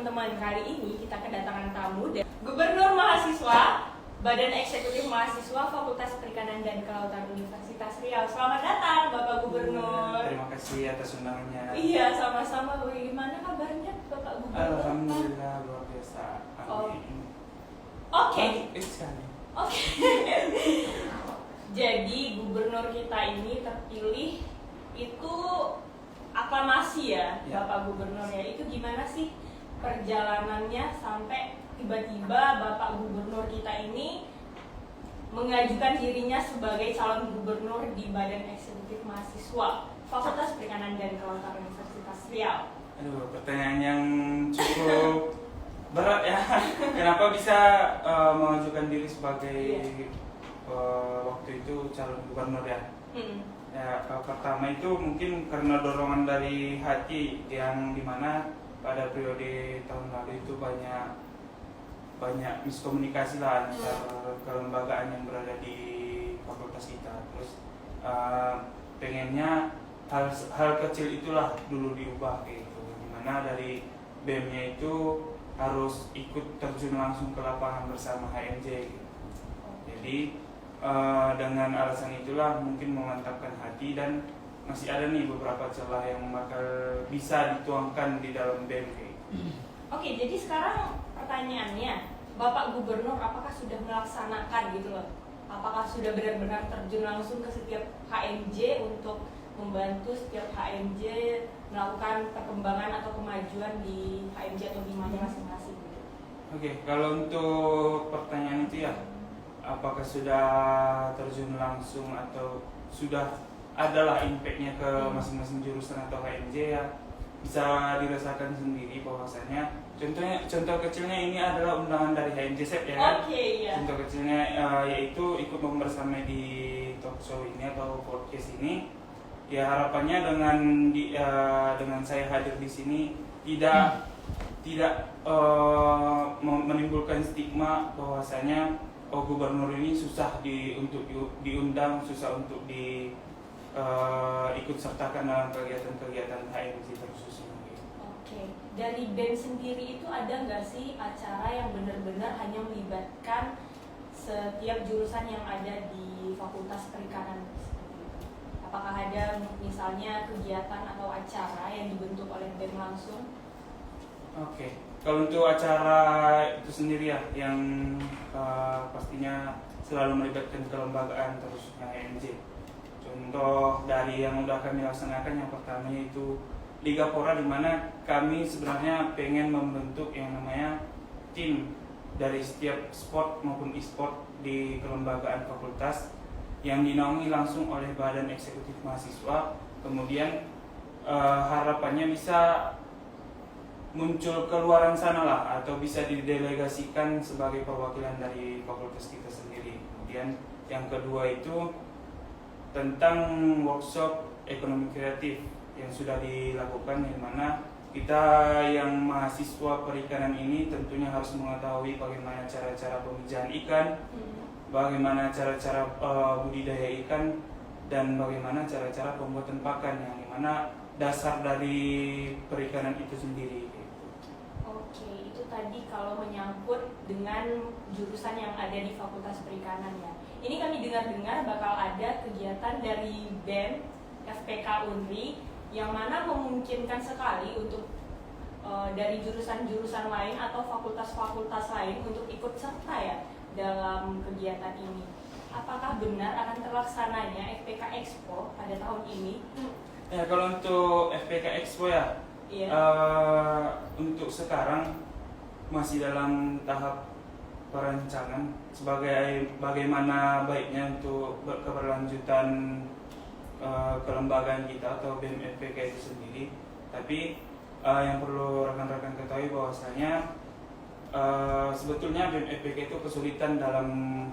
teman-teman, kali ini kita kedatangan tamu dari Gubernur Mahasiswa Badan Eksekutif Mahasiswa Fakultas Perikanan dan Kelautan Universitas Riau. Selamat datang Bapak Gubernur. Terima kasih atas undangannya. Iya, sama-sama. Bagaimana kabarnya Bapak Gubernur? Alhamdulillah luar biasa. Oke. Oke. Jadi gubernur kita ini terpilih itu aklamasi ya, Bapak Gubernur ya. Itu gimana sih perjalanannya sampai tiba-tiba Bapak Gubernur kita ini mengajukan dirinya sebagai calon gubernur di Badan Eksekutif Mahasiswa Fakultas Perikanan dan Kelautan Universitas Riau? Aduh, pertanyaan yang cukup berat ya. Kenapa bisa mengajukan diri sebagai waktu itu calon gubernur ya? Ya, pertama itu mungkin karena dorongan dari hati yang dimana pada periode tahun lalu itu banyak miskomunikasi lah antar kelembagaan yang berada di fakultas kita. Terus pengennya hal kecil itulah dulu diubah gitu, dimana dari BEM-nya itu harus ikut terjun langsung ke lapangan bersama HMJ gitu. Jadi dengan alasan itulah mungkin memantapkan hati, dan masih ada nih beberapa celah yang bakal bisa dituangkan di dalam BEM. Oke, jadi sekarang pertanyaannya, Bapak Gubernur apakah sudah melaksanakan gitu loh? Apakah sudah benar-benar terjun langsung ke setiap HMJ untuk membantu setiap HMJ melakukan perkembangan atau kemajuan di HMJ atau di mana masing-masing gitu? Oke, kalau untuk pertanyaan itu ya, apakah sudah terjun langsung atau sudah adalah impact-nya ke masing-masing jurusan atau HMJ ya, bisa dirasakan sendiri bahwasanya contoh kecilnya ini adalah undangan dari HMJ SEP ya kan? Iya. Contoh kecilnya yaitu ikut membersamai di talk show ini atau podcast ini. Ya harapannya dengan saya hadir di sini tidak menimbulkan stigma bahwasanya gubernur ini susah untuk diundang, susah untuk ikut sertakan dalam kegiatan-kegiatan HMJ terkhususnya. Oke, dari BEM sendiri itu ada nggak sih acara yang benar-benar hanya melibatkan setiap jurusan yang ada di Fakultas Perikanan? Apakah ada misalnya kegiatan atau acara yang dibentuk oleh BEM langsung? Oke, kalau untuk acara itu sendiri ya, yang pastinya selalu melibatkan kelembagaan terusnya HMJ. Contoh dari yang udah kami laksanakan, yang pertama itu Liga Pora, di mana kami sebenarnya pengen membentuk yang namanya tim dari setiap sport maupun e-sport di kelembagaan fakultas yang dinaungi langsung oleh Badan Eksekutif Mahasiswa. Kemudian harapannya bisa muncul keluaran sana lah, atau bisa didelegasikan sebagai perwakilan dari fakultas kita sendiri. Kemudian yang kedua itu tentang workshop ekonomi kreatif yang sudah dilakukan, di mana kita yang mahasiswa perikanan ini tentunya harus mengetahui bagaimana cara-cara pemijahan ikan, bagaimana cara-cara budidaya ikan, dan bagaimana cara-cara pembuatan pakan, yang dimana dasar dari perikanan itu sendiri. Oke, itu tadi kalau menyangkut dengan jurusan yang ada di Fakultas Perikanan ya. Ini kami dengar-dengar bakal ada kegiatan dari BEM, FPK Unri, yang mana memungkinkan sekali untuk dari jurusan-jurusan lain atau fakultas-fakultas lain untuk ikut serta ya dalam kegiatan ini. Apakah benar akan terlaksananya FPK Expo pada tahun ini? Ya, kalau untuk FPK Expo ya, untuk sekarang masih dalam tahap perancangan sebagai bagaimana baiknya untuk keberlanjutan kelembagaan kita atau BEM FPK itu sendiri. Tapi yang perlu rekan-rekan ketahui bahwasanya sebetulnya BEM FPK itu kesulitan dalam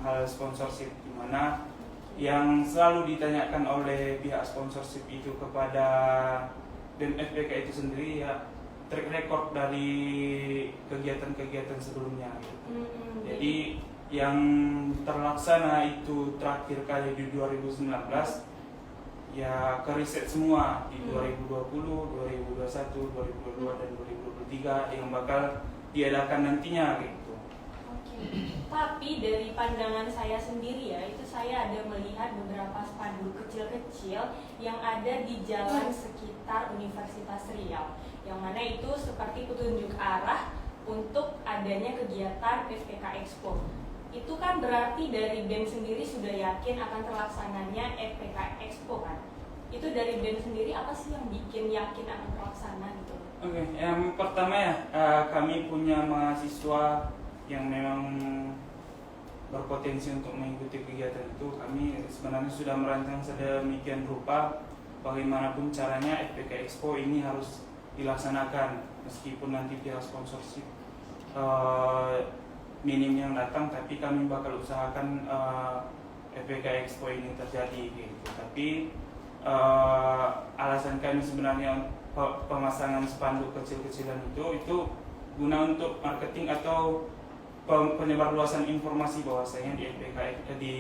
hal sponsorship, di mana yang selalu ditanyakan oleh pihak sponsorship itu kepada BEM FPK itu sendiri ya track record dari kegiatan-kegiatan sebelumnya. Jadi yang terlaksana itu terakhir kali di 2019 ya keriset semua di 2020, 2021, 2022 dan 2023. 2023 yang bakal diadakan nantinya gitu. Oke. Tapi dari pandangan saya sendiri ya, itu saya ada melihat beberapa spanduk kecil-kecil yang ada di jalan sekitar Universitas Riau, yang mana itu seperti petunjuk arah untuk adanya kegiatan FPK Expo. Itu kan berarti dari BEM sendiri sudah yakin akan terlaksananya FPK Expo kan? Itu dari BEM sendiri apa sih yang bikin yakin akan terlaksana gitu? Oke, yang pertama ya, kami punya mahasiswa yang memang berpotensi untuk mengikuti kegiatan itu. Kami sebenarnya sudah merancang sedemikian rupa bagaimanapun caranya FPK Expo ini harus dilaksanakan, meskipun nanti pihak sponsorship minim yang datang, tapi kami bakal usahakan FPK Expo ini terjadi gitu. Tapi alasan kami sebenarnya pemasangan spanduk kecil-kecilan itu guna untuk marketing atau penyebarluasan informasi bahwasanya di FPK di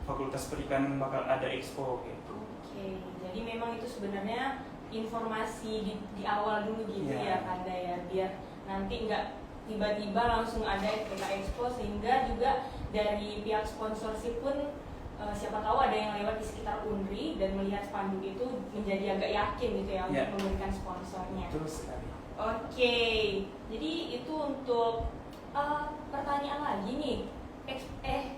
Fakultas Perikanan bakal ada expo gitu. Oke, jadi memang itu sebenarnya informasi di awal dulu gitu ya Kanda ya, biar nanti nggak tiba-tiba langsung ada FPK Expo, sehingga juga dari pihak sponsorship pun siapa tahu ada yang lewat di sekitar Unri dan melihat spanduk itu menjadi agak yakin gitu ya untuk memberikan sponsornya. Terus sekali. Oke, jadi itu untuk pertanyaan lagi nih,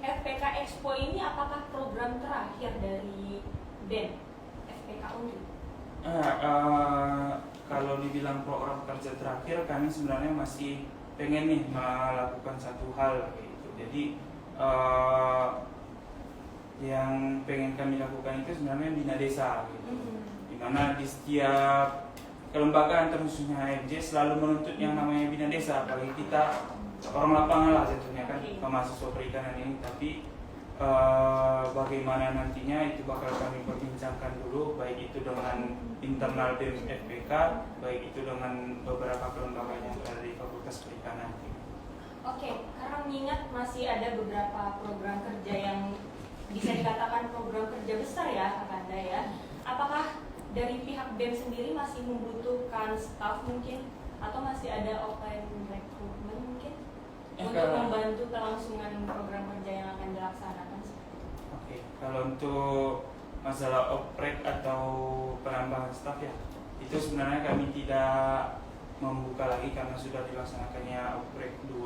FPK Expo ini apakah program terakhir dari BEM FPK Unri? Kalau dibilang program kerja terakhir, kami sebenarnya masih pengen nih melakukan satu hal gitu. Jadi yang pengen kami lakukan itu sebenarnya bina desa gitu. Dimana di setiap kelembagaan terkhususnya HMJ selalu menuntut yang namanya bina desa, apalagi kita orang lapangan lah jatuhnya kan, mahasiswa perikanan ini. Tapi bagaimana nantinya itu bakal kami perbincangkan dulu, baik itu dengan internal BEM FPK, baik itu dengan beberapa kelembagaan yang berada di Fakultas Perikanan. Oke, karena mengingat masih ada beberapa program kerja yang bisa dikatakan program kerja besar ya Kakanda ya, apakah dari pihak BEM sendiri masih membutuhkan staf mungkin, atau masih ada open recruitment mungkin untuk membantu kelangsungan program kerja yang akan dilaksanakan? Oke, kalau untuk masalah oprek atau penambahan staf ya, itu sebenarnya kami tidak membuka lagi karena sudah dilaksanakannya oprek 2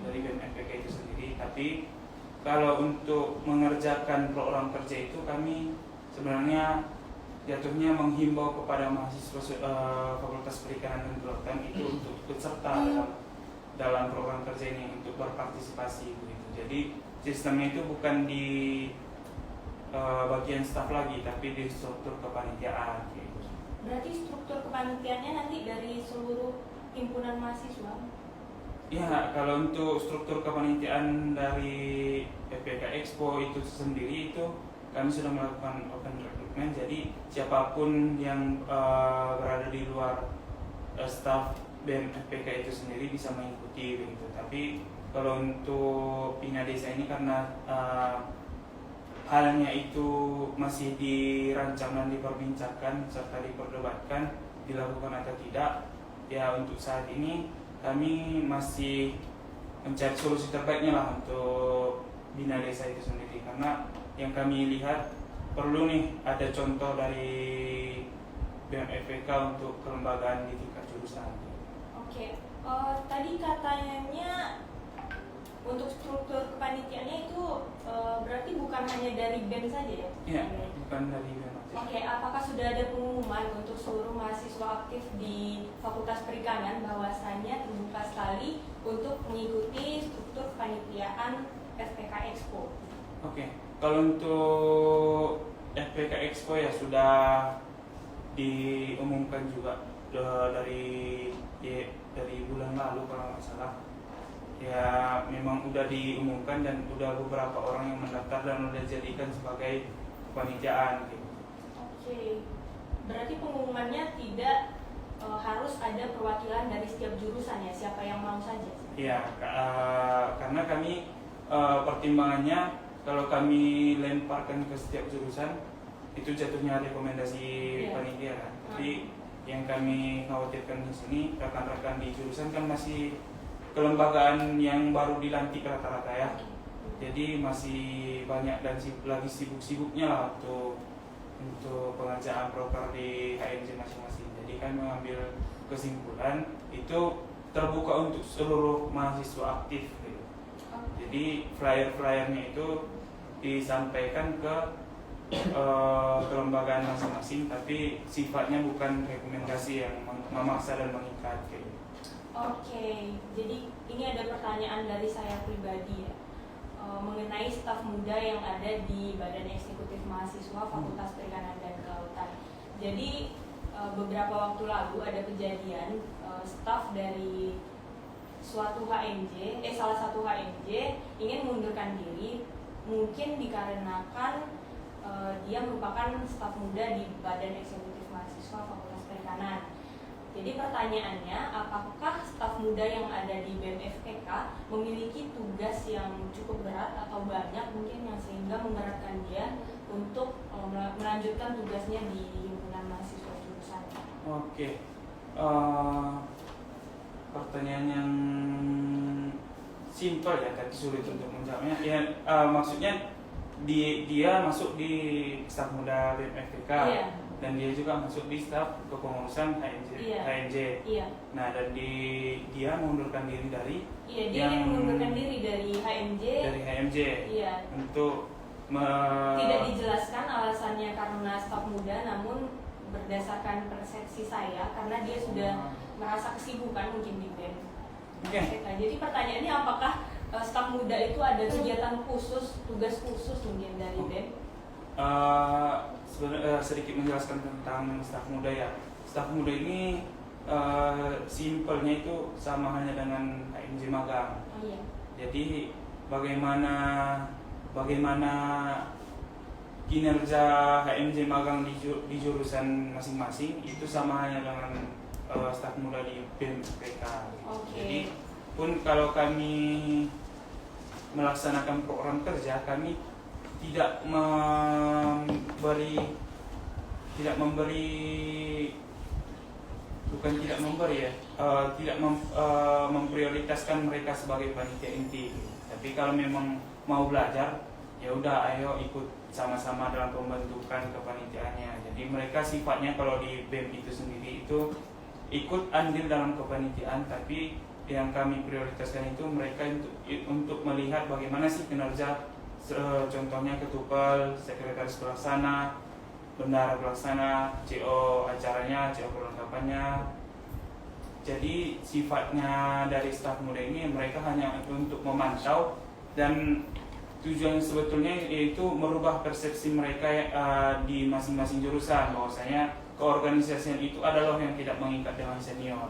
dari BEM FPK itu sendiri. Tapi kalau untuk mengerjakan program kerja itu kami sebenarnya jatuhnya menghimbau kepada mahasiswa Fakultas Perikanan dan Kelautan itu untuk ikut serta dalam program kerja ini, untuk berpartisipasi begitu. Jadi sistemnya itu bukan di bagian staf lagi, tapi di struktur kepanitiaan gitu. Berarti struktur kepanitiaannya nanti dari seluruh himpunan mahasiswa? Ya, kalau untuk struktur kepanitiaan dari FPK Expo itu sendiri itu kami sudah melakukan open recruitment, jadi siapapun yang berada di luar staf BEM FPK itu sendiri bisa mengikuti begitu. Tapi kalau untuk bina desa ini karena halnya itu masih dirancang dan diperbincangkan serta diperdebatkan dilakukan atau tidak, ya untuk saat ini kami masih mencari solusi terbaiknya lah untuk bina desa itu sendiri, karena yang kami lihat perlu nih ada contoh dari BEM FPK untuk kelembagaan di tingkat jurusan. Oke, tadi katanya untuk struktur kepanitiaannya itu berarti bukan hanya dari BEM saja ya? Iya, bukan dari BEM. Oke, apakah sudah ada pengumuman untuk seluruh mahasiswa aktif di Fakultas Perikanan bahwasanya terbuka sekali untuk mengikuti struktur kepanitiaan FPK Expo? Oke, kalau untuk FPK Expo ya sudah diumumkan juga dari bulan lalu kalau nggak salah. Ya memang udah diumumkan dan udah beberapa orang yang mendaftar dan udah dijadikan sebagai kepanitiaan gitu. Oke, berarti pengumumannya tidak harus ada perwakilan dari setiap jurusan ya, siapa yang mau saja? Iya, karena kami pertimbangannya kalau kami lemparkan ke setiap jurusan itu jatuhnya rekomendasi panitia kan. Tapi yang kami khawatirkan di sini, rekan-rekan di jurusan kan masih kelembagaan yang baru dilantik rata-rata ya. Jadi masih banyak dan lagi sibuk-sibuknya lah untuk pengerjaan proker di HMJ masing-masing. Jadi kami mengambil kesimpulan itu terbuka untuk seluruh mahasiswa aktif gitu. Jadi flyer-flyernya itu disampaikan ke kelembagaan masing-masing, tapi sifatnya bukan rekomendasi yang memaksa dan mengikat gitu. Oke, jadi ini ada pertanyaan dari saya pribadi ya, mengenai staf muda yang ada di Badan Eksekutif Mahasiswa Fakultas Perikanan dan Kelautan. Jadi beberapa waktu lalu ada kejadian staf dari salah satu HMJ ingin mengundurkan diri, mungkin dikarenakan dia merupakan staf muda di Badan Eksekutif Mahasiswa Fakultas Perikanan. Jadi pertanyaannya, apakah staf muda yang ada di BEM FPK memiliki tugas yang cukup berat atau banyak mungkin yang sehingga memberatkan dia untuk melanjutkan tugasnya di himpunan mahasiswa jurusan? Oke, pertanyaan yang simpel ya, tapi sulit untuk menjawabnya. Ya, maksudnya dia masuk di staf muda BEM FPK. Iya. Dan dia juga masuk di staf kepengurusan HMJ. Iya. Nah, dan dia mengundurkan diri dari dia ingin mengundurkan diri dari HMJ. Iya. Untuk tidak dijelaskan alasannya karena staf muda, namun berdasarkan persepsi saya karena dia sudah merasa kesibukan mungkin di BEM. Okay. Jadi pertanyaannya, apakah staf muda itu ada kegiatan khusus, tugas khusus mungkin dari BEM? Sedikit menjelaskan tentang staf muda ya. Staf muda ini simpelnya itu sama hanya dengan HMJ magang. Oh, iya. Jadi bagaimana kinerja HMJ magang di jurusan masing-masing itu sama hanya dengan staf muda di BEM FPK. Okay. Jadi pun kalau kami melaksanakan program kerja, kami tidak memprioritaskan mereka sebagai panitia inti. Tapi kalau memang mau belajar, ya udah ayo ikut sama-sama dalam pembentukan kepanitiaannya. Jadi mereka sifatnya kalau di BEM itu sendiri itu ikut andil dalam kepanitiaan, tapi yang kami prioritaskan itu mereka untuk melihat bagaimana sih kinerja, contohnya ketupel, sekretaris pelaksana, bendahara pelaksana, CO acaranya, CO perlengkapannya. Jadi sifatnya dari staf muda ini mereka hanya untuk memantau, dan tujuan sebetulnya yaitu merubah persepsi mereka di masing-masing jurusan, bahwasanya keorganisasian itu adalah yang tidak mengikat dengan senior.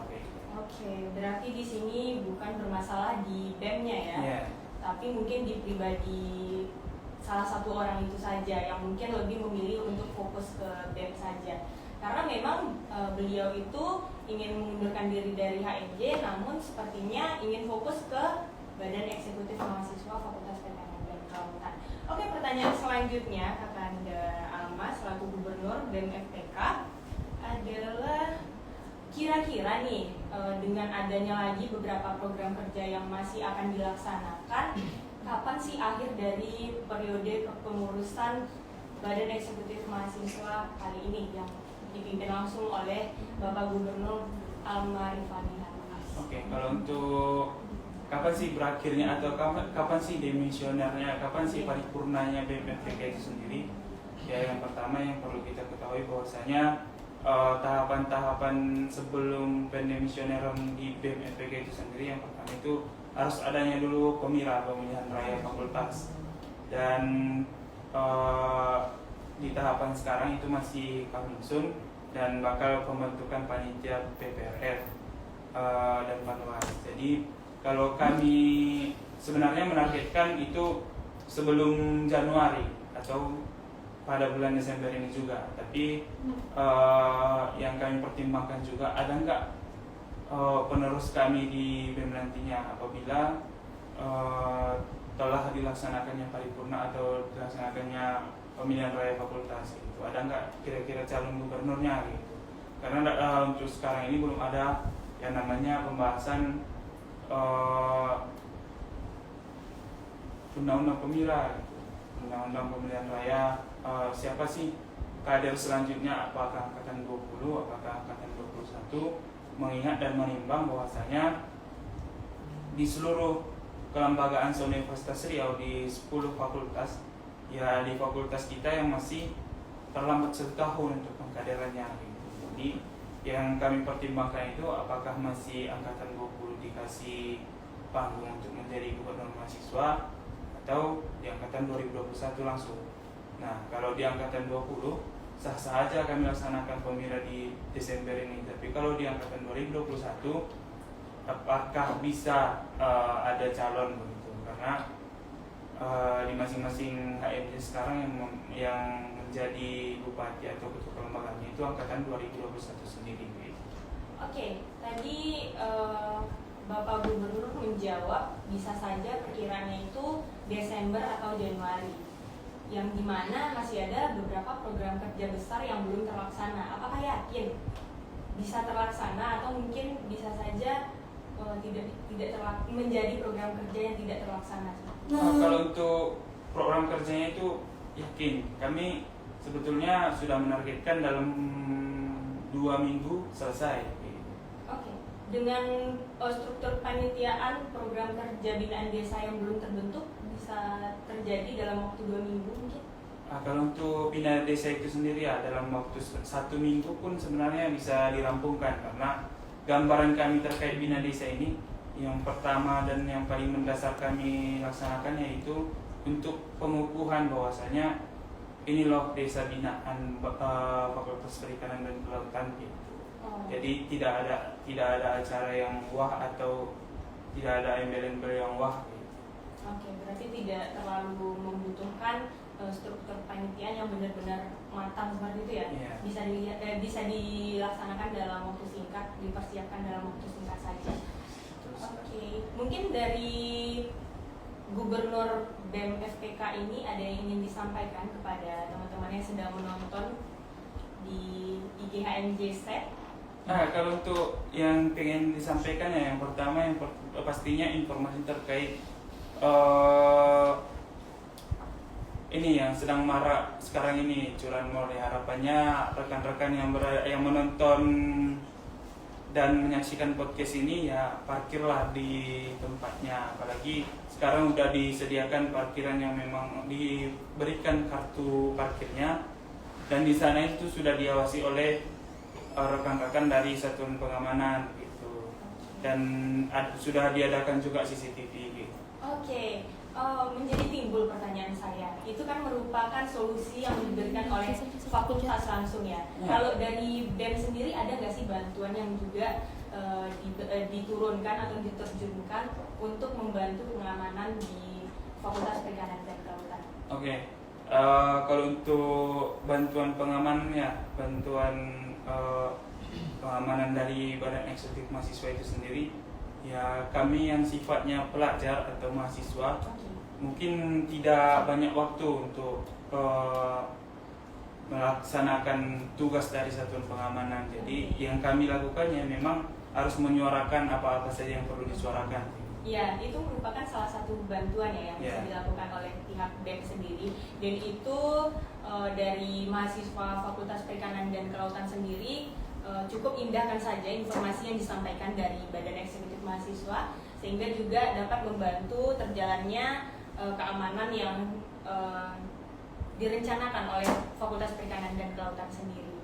Oke, berarti di sini bukan bermasalah di BEM-nya ya, Yeah. Tapi mungkin di pribadi salah satu orang itu saja yang mungkin lebih memilih untuk fokus ke BEM saja. Karena memang beliau itu ingin mengundurkan diri dari HMJ, namun sepertinya ingin fokus ke Badan Eksekutif Mahasiswa Fakultas Perikanan dan Kelautan. Oke, pertanyaan selanjutnya Kakanda Alma selaku Gubernur BEM FPK adalah, kira-kira nih dengan adanya lagi beberapa program kerja yang masih akan dilaksanakan, kapan sih akhir dari periode kepengurusan Badan Eksekutif Mahasiswa kali ini yang dipimpin langsung oleh Bapak Gubernur Alma Rifani Harmas? Oke, kalau untuk kapan sih berakhirnya atau kapan sih demisionernya, kapan sih paripurnanya BEM FPK itu sendiri? Ya, yang pertama yang perlu kita ketahui bahwasanya tahapan-tahapan sebelum pendemisioneran di BEM FPK itu sendiri, yang pertama itu harus adanya dulu pemilihan raya fakultas, dan di tahapan sekarang itu masih coming soon, dan bakal pembentukan panitia PPRF dan panwas. Jadi kalau kami sebenarnya menargetkan itu sebelum Januari atau pada bulan Desember ini juga, tapi yang kami pertimbangkan juga ada nggak penerus kami di BEM nantinya apabila telah dilaksanakannya paripurna atau dilaksanakannya pemilihan raya fakultas gitu. Ada nggak kira-kira calon gubernurnya gitu. karena untuk sekarang ini belum ada yang namanya pembahasan undang-undang pemilihan, undang-undang pemilihan raya. Siapa sih kader selanjutnya, apakah angkatan 20, apakah angkatan 21, mengingat dan menimbang bahwasanya di seluruh kelembagaan Universitas Riau di 10 fakultas, ya di fakultas kita yang masih terlambat 1 tahun untuk pengkaderannya gitu. Jadi yang kami pertimbangkan itu apakah masih angkatan 20 dikasih panggung untuk menjadi gubernur mahasiswa atau di angkatan 2021 langsung. Nah, kalau di angkatan 20 sah-sah aja kami laksanakan pemilu di Desember ini. Tapi kalau di angkatan 2021 apakah bisa ada calon begitu? Karena di masing-masing HMJ sekarang yang menjadi bupati atau ketua kelembagaannya itu angkatan 2021 sendiri. Oke, tadi Bapak Gubernur menjawab bisa saja perkiraannya itu Desember atau Januari, yang dimana masih ada beberapa program kerja besar yang belum terlaksana. Apakah yakin bisa terlaksana atau mungkin bisa saja tidak menjadi program kerja yang tidak terlaksana? Kalau untuk program kerjanya itu yakin. Kami sebetulnya sudah menargetkan dalam 2 minggu selesai. Oke. Dengan struktur panitiaan program kerja binaan desa yang belum terbentuk bisa terjadi dalam waktu 2 minggu mungkin? Kalau untuk bina desa itu sendiri ya dalam waktu 1 minggu pun sebenarnya bisa dirampungkan, karena gambaran kami terkait bina desa ini yang pertama dan yang paling mendasar kami laksanakan yaitu untuk pengukuhan bahwasanya ini loh desa binaan Fakultas Perikanan dan Kelautan gitu. Jadi tidak ada acara yang wah atau tidak ada embel-embel yang wah gitu. Oke, berarti tidak terlalu membutuhkan struktur panitiaan yang benar-benar matang seperti itu ya? Yeah. Bisa dilaksanakan dalam waktu singkat, dipersiapkan dalam waktu singkat saja. Oke, mungkin dari Gubernur BEM FPK ini ada yang ingin disampaikan kepada teman-teman yang sedang menonton di IGHMJ Set? Nah, kalau untuk yang pengen disampaikan ya, yang pertama pastinya informasi terkait ini yang sedang marak sekarang ini curanmor. Harapannya rekan-rekan yang menonton dan menyaksikan podcast ini ya parkirlah di tempatnya, apalagi sekarang udah disediakan parkiran yang memang diberikan kartu parkirnya, dan di sana itu sudah diawasi oleh rekan-rekan dari satuan pengamanan gitu, dan sudah diadakan juga CCTV gitu. Oke. Menjadi timbul pertanyaan saya, itu kan merupakan solusi yang diberikan oleh fakultas langsung ya. Kalau dari BEM sendiri ada nggak sih bantuan yang juga diturunkan atau diterjunkan untuk membantu pengamanan di Fakultas Perikanan dan Kelautan? Oke. Kalau untuk bantuan pengamanannya, bantuan pengamanan dari Badan Eksekutif Mahasiswa itu sendiri, ya kami yang sifatnya pelajar atau mahasiswa mungkin tidak banyak waktu untuk melaksanakan tugas dari satuan pengamanan. Jadi yang kami lakukan ya memang harus menyuarakan apa-apa saja yang perlu disuarakan. Ya, itu merupakan salah satu bantuan ya yang bisa dilakukan oleh pihak BEM sendiri. Dan itu dari mahasiswa Fakultas Perikanan dan Kelautan sendiri cukup indahkan saja informasi yang disampaikan dari Badan Eksekutif Mahasiswa, sehingga juga dapat membantu terjalannya keamanan yang direncanakan oleh Fakultas Perikanan dan Kelautan sendiri.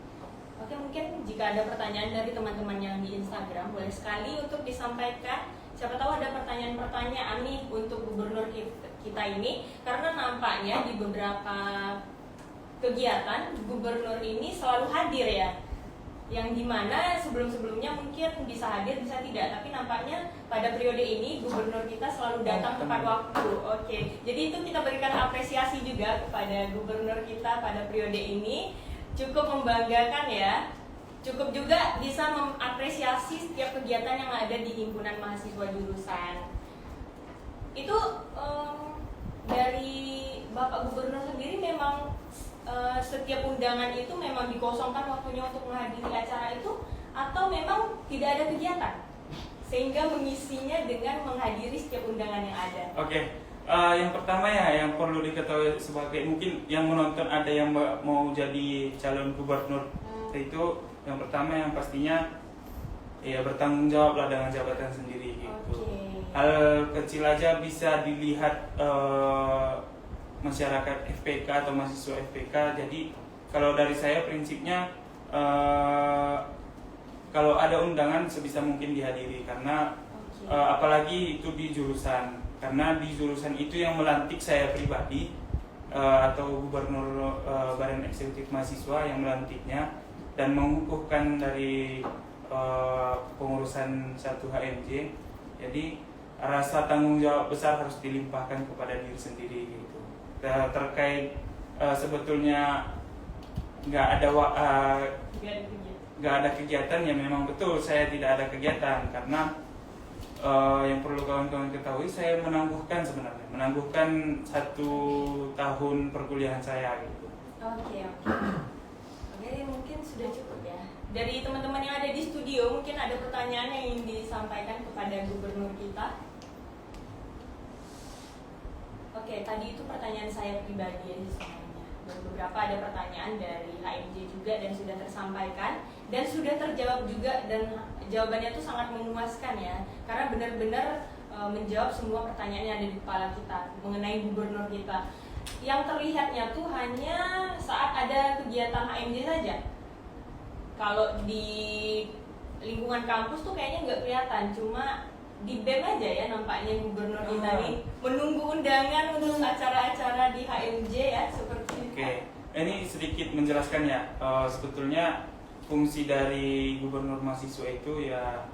Oke, mungkin jika ada pertanyaan dari teman-teman yang di Instagram, boleh sekali untuk disampaikan. Siapa tahu ada pertanyaan-pertanyaan nih untuk gubernur kita ini, karena nampaknya di beberapa kegiatan gubernur ini selalu hadir ya, yang dimana sebelum-sebelumnya mungkin bisa hadir bisa tidak, tapi nampaknya pada periode ini gubernur kita selalu datang tepat waktu. Oke, jadi itu kita berikan apresiasi juga kepada gubernur kita pada periode ini, cukup membanggakan ya, cukup juga bisa mengapresiasi setiap kegiatan yang ada di himpunan mahasiswa jurusan. Itu dari Bapak Gubernur sendiri memang setiap undangan itu memang dikosongkan waktunya untuk menghadiri acara itu, atau memang tidak ada kegiatan sehingga mengisinya dengan menghadiri setiap undangan yang ada? Oke. Yang pertama ya, yang perlu diketahui sebagai mungkin yang menonton ada yang mau jadi calon gubernur, itu yang pertama yang pastinya ya bertanggung jawab lah dengan jabatan sendiri gitu. Hal kecil aja bisa dilihat masyarakat FPK atau mahasiswa FPK. Jadi kalau dari saya prinsipnya kalau ada undangan sebisa mungkin dihadiri, karena apalagi itu di jurusan, karena di jurusan itu yang melantik saya pribadi atau gubernur Badan Eksekutif Mahasiswa yang melantiknya dan mengukuhkan dari pengurusan 1 HMJ. Jadi rasa tanggung jawab besar harus dilimpahkan kepada diri sendiri gitu. Terkait sebetulnya nggak ada kegiatan, ya memang betul saya tidak ada kegiatan, karena yang perlu kawan-kawan ketahui, saya menangguhkan 1 tahun perkuliahan saya gitu. Oke, mungkin sudah cukup ya. Dari teman-teman yang ada di studio, mungkin ada pertanyaan yang ingin disampaikan kepada gubernur kita. Oke, tadi itu pertanyaan saya pribadi ya semuanya. Dan beberapa ada pertanyaan dari HMJ juga dan sudah tersampaikan dan sudah terjawab juga, dan jawabannya itu sangat memuaskan ya, karena benar-benar menjawab semua pertanyaan yang ada di kepala kita mengenai gubernur kita. Yang terlihatnya tuh hanya saat ada kegiatan HMJ saja. Kalau di lingkungan kampus tuh kayaknya nggak kelihatan, cuma di BEM aja ya nampaknya gubernur kita ini menunggu undangan untuk acara-acara di HMJ ya, seperti itu. Oke, ini sedikit menjelaskan ya, sebetulnya fungsi dari gubernur mahasiswa itu ya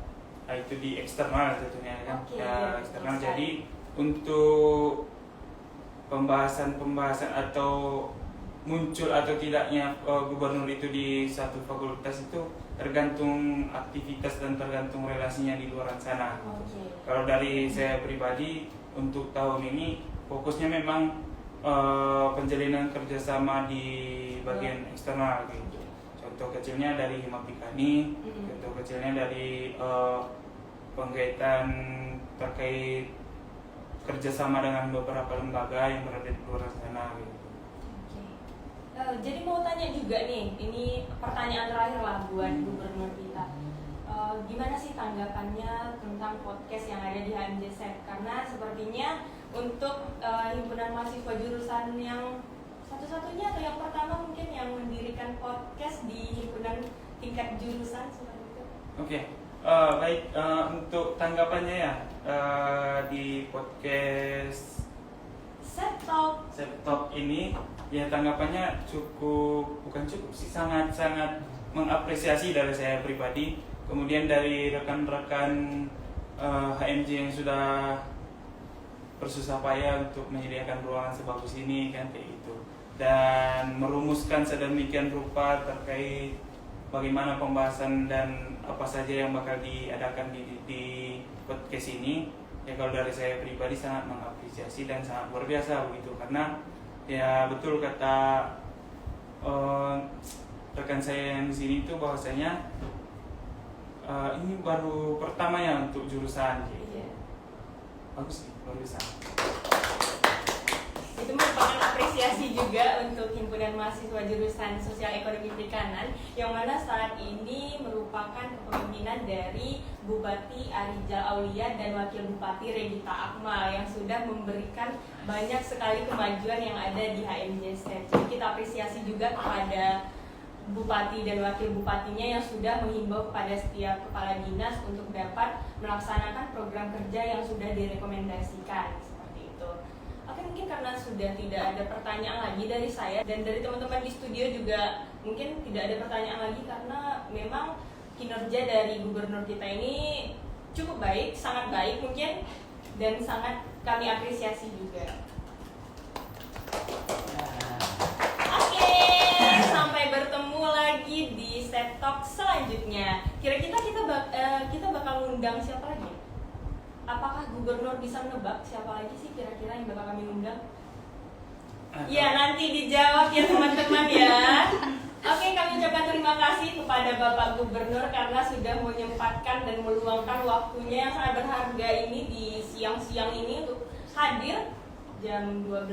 itu di eksternal tentunya kan. Eksternal. Jadi untuk pembahasan atau muncul atau tidaknya gubernur itu di satu fakultas itu tergantung aktivitas dan tergantung relasinya di luar sana. Kalau dari saya pribadi untuk tahun ini fokusnya memang penjalinan kerjasama di bagian eksternal gitu. Contoh kecilnya dari Himapikani, contoh kecilnya dari penggaitan terkait kerjasama dengan beberapa lembaga yang berada di luar sana gitu. Jadi mau tanya juga nih, ini pertanyaan terakhir lah buat gubernur kita. Gimana sih tanggapannya tentang podcast yang ada di HMJ SET? Karena sepertinya untuk himpunan mahasiswa jurusan yang satu-satunya atau yang pertama mungkin yang mendirikan podcast di himpunan tingkat jurusan seperti itu. Oke. Baik, untuk tanggapannya ya di podcast SET Talk ini ya tanggapannya bukan cukup sih, sangat mengapresiasi dari saya pribadi, kemudian dari rekan-rekan HMJ yang sudah bersusah payah untuk menyediakan ruangan sebagus ini kan kayak gitu, dan merumuskan sedemikian rupa terkait bagaimana pembahasan dan apa saja yang bakal diadakan di podcast ini. Ya kalau dari saya pribadi sangat mengapresiasi dan sangat luar biasa begitu, karena ya betul kata rekan saya yang di sini itu bahwasanya ini baru pertama ya untuk jurusan. Bagus nih, luar biasa. Itu merupakan apresiasi juga untuk himpunan mahasiswa jurusan Sosial Ekonomi Perikanan, yang mana saat ini merupakan kepemimpinan dari Bupati Arijal Aulia dan Wakil Bupati Regita Akmal yang sudah memberikan banyak sekali kemajuan yang ada di HMJ SET. Jadi kita apresiasi juga kepada Bupati dan Wakil Bupatinya yang sudah menghimbau kepada setiap kepala dinas untuk dapat melaksanakan program kerja yang sudah direkomendasikan. Oke, mungkin karena sudah tidak ada pertanyaan lagi dari saya dan dari teman-teman di studio juga mungkin tidak ada pertanyaan lagi, karena memang kinerja dari gubernur kita ini cukup baik, sangat baik mungkin, dan sangat kami apresiasi juga. Oke, sampai bertemu lagi di SET Talk selanjutnya. Kira-kira kita bakal ngundang siapa lagi? Apakah gubernur bisa menebak siapa lagi sih kira-kira yang bakal kami undang? Iya, nanti dijawab ya teman-teman ya. Oke, kami ucapkan terima kasih kepada Bapak Gubernur karena sudah menyempatkan dan meluangkan waktunya yang sangat berharga ini di siang-siang ini untuk hadir jam 12.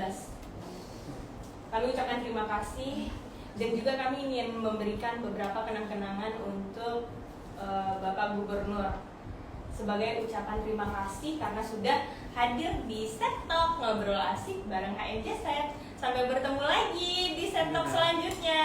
Kami ucapkan terima kasih dan juga kami ingin memberikan beberapa kenang-kenangan untuk Bapak Gubernur sebagai ucapan terima kasih karena sudah hadir di Set Talk Ngobrol Asik bareng HMJ Set. Sampai bertemu lagi di Set Talk selanjutnya.